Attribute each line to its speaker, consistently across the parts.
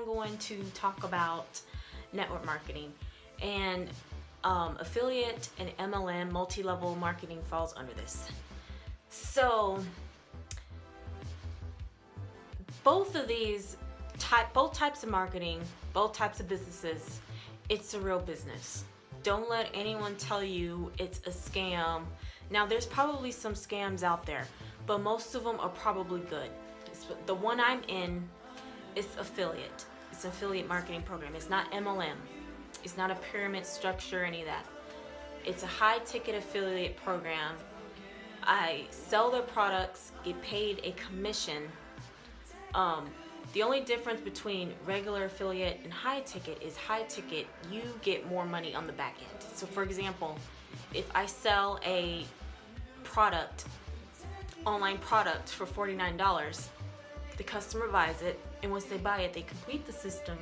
Speaker 1: going to talk about network marketing, and affiliate and MLM, multi-level marketing, falls under this. So both types of marketing, both types of businesses, it's a real business. Don't let anyone tell you it's a scam. Now, there's probably some scams out there, but most of them are probably good. The one I'm in is affiliate. It's an affiliate marketing program. It's not MLM. It's not a pyramid structure, any of that. It's a high-ticket affiliate program. I sell their products, get paid a commission. The only difference between regular affiliate and high ticket is high ticket, you get more money on the back end. So for example, if I sell a product, online product for $49, the customer buys it, and once they buy it, they complete the system,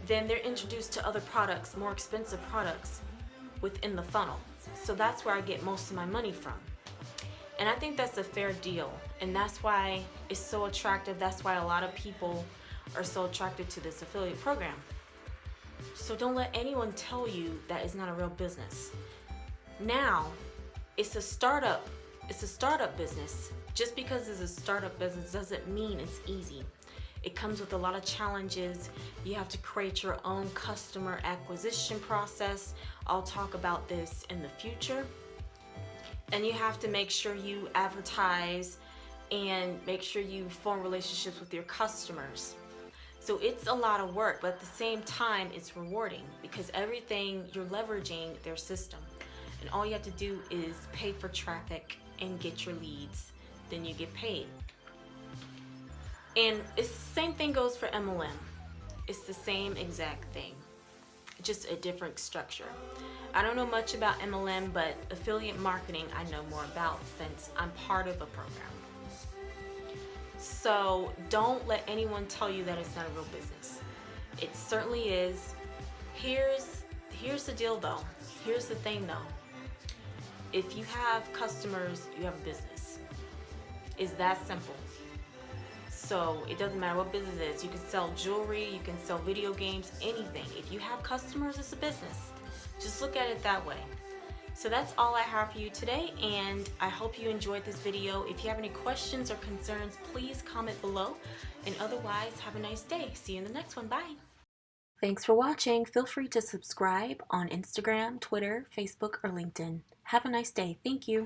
Speaker 1: then they're introduced to other products, more expensive products within the funnel. So that's where I get most of my money from. And I think that's a fair deal, and that's why it's so attractive. That's why a lot of people are so attracted to this affiliate program. So don't let anyone tell you that it's not a real business. Now, it's a startup business. Just because it's a startup business doesn't mean it's easy. It comes with a lot of challenges. You have to create your own customer acquisition process. I'll talk about this in the future. And you have to make sure you advertise and make sure you form relationships with your customers. So it's a lot of work, but at the same time, it's rewarding because everything, you're leveraging their system. And all you have to do is pay for traffic and get your leads. Then you get paid. And it's the same thing goes for MLM. It's the same exact thing, just a different structure. I don't know much about MLM, but affiliate marketing I know more about since I'm part of a program. So don't let anyone tell you that it's not a real business. It certainly is. Here's the deal though. Here's the thing though. If you have customers, you have a business. It's that simple. So it doesn't matter what business it is. You can sell jewelry, you can sell video games, anything. If you have customers, it's a business. Just look at it that way. So that's all I have for you today, and I hope you enjoyed this video. If you have any questions or concerns, please comment below. And otherwise, have a nice day. See you in the next one. Bye. Thanks for watching. Feel free to subscribe on Instagram, Twitter, Facebook, or LinkedIn. Have a nice day. Thank you.